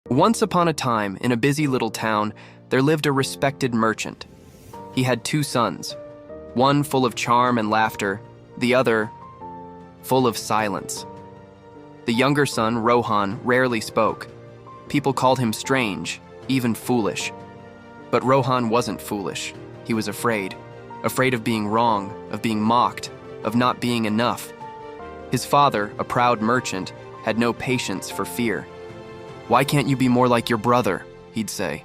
Once upon a time, in a busy little town, there lived a respected merchant. He had two sons, one full of charm and laughter, the other full of silence. The younger son, Rohan, rarely spoke. People called him strange, even foolish. But Rohan wasn't foolish. He was afraid of being wrong, of being mocked, of not being enough. His father, a proud merchant, had no patience for fear. "Why can't you be more like your brother?" he'd say.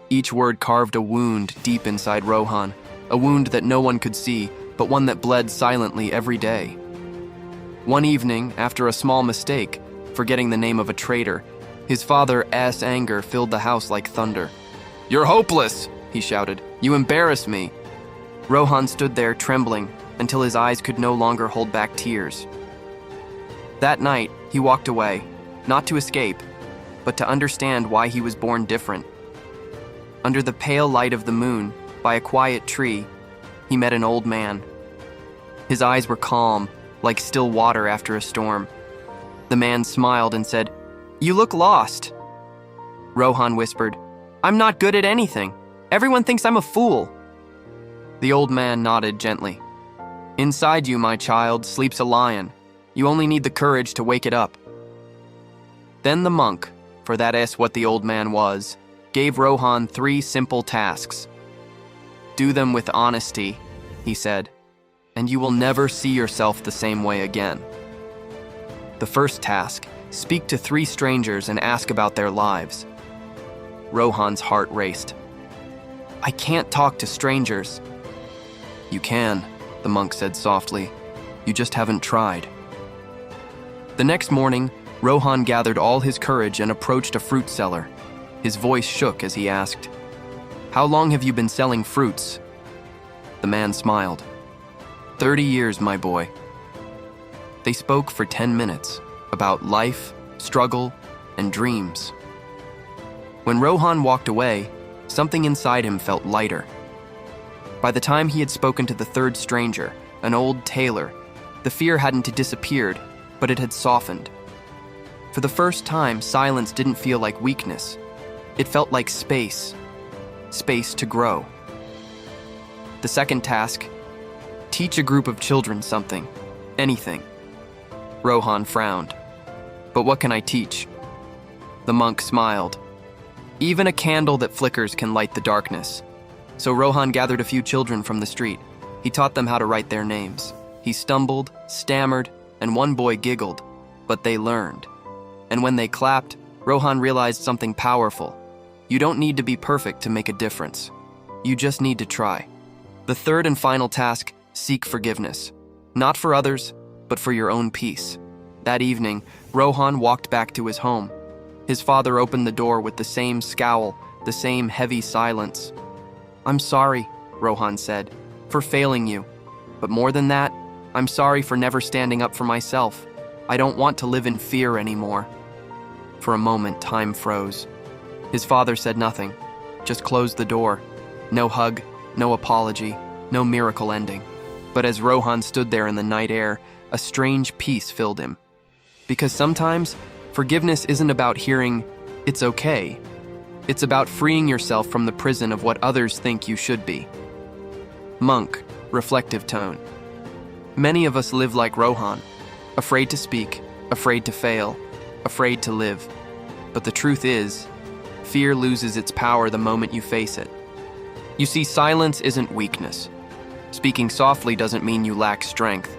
Each word carved a wound deep inside Rohan, a wound that no one could see, but one that bled silently every day. One evening, after a small mistake, forgetting the name of a traitor, his father's anger filled the house like thunder. "You're hopeless!" he shouted. "You embarrass me!" Rohan stood there trembling until his eyes could no longer hold back tears. That night, he walked away, not to escape, but to understand why he was born different. Under the pale light of the moon, by a quiet tree, he met an old man. His eyes were calm, like still water after a storm. The man smiled and said, "You look lost." Rohan whispered, "I'm not good at anything. Everyone thinks I'm a fool." The old man nodded gently. "Inside you, my child, sleeps a lion. You only need the courage to wake it up." Then the monk, for that is what the old man was, gave Rohan 3 simple tasks. "Do them with honesty," he said, "and you will never see yourself the same way again." The first task, speak to 3 strangers and ask about their lives. Rohan's heart raced. "I can't talk to strangers." "You can," the monk said softly. "You just haven't tried." The next morning, Rohan gathered all his courage and approached a fruit seller. His voice shook as he asked, "How long have you been selling fruits?" The man smiled. 30 years, my boy." They spoke for 10 minutes about life, struggle, and dreams. When Rohan walked away, something inside him felt lighter. By the time he had spoken to the 3rd stranger, an old tailor, the fear hadn't disappeared, but it had softened. For the first time, silence didn't feel like weakness. It felt like space to grow. The second task, teach a group of children something, anything. Rohan frowned. "But what can I teach?" The monk smiled. "Even a candle that flickers can light the darkness." So Rohan gathered a few children from the street. He taught them how to write their names. He stumbled, stammered, and one boy giggled, but they learned. And when they clapped, Rohan realized something powerful. You don't need to be perfect to make a difference. You just need to try. The third and final task, seek forgiveness. Not for others, but for your own peace. That evening, Rohan walked back to his home. His father opened the door with the same scowl, the same heavy silence. "I'm sorry," Rohan said, "for failing you. But more than that, I'm sorry for never standing up for myself. I don't want to live in fear anymore." For a moment, time froze. His father said nothing, just closed the door. No hug, no apology, no miracle ending. But as Rohan stood there in the night air, a strange peace filled him. Because sometimes, forgiveness isn't about hearing, "It's okay." It's about freeing yourself from the prison of what others think you should be. Monk, reflective tone. Many of us live like Rohan, afraid to speak, afraid to fail, afraid to live. But the truth is, fear loses its power the moment you face it. You see, silence isn't weakness. Speaking softly doesn't mean you lack strength.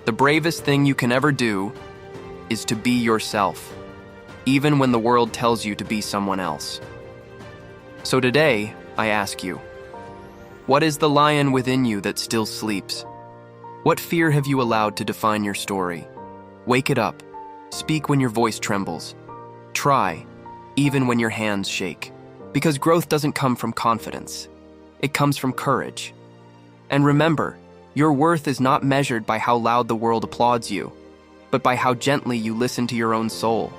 The bravest thing you can ever do is to be yourself, even when the world tells you to be someone else. So today, I ask you, what is the lion within you that still sleeps? What fear have you allowed to define your story? Wake it up. Speak when your voice trembles. Try, even when your hands shake. Because growth doesn't come from confidence. It comes from courage. And remember, your worth is not measured by how loud the world applauds you, but by how gently you listen to your own soul.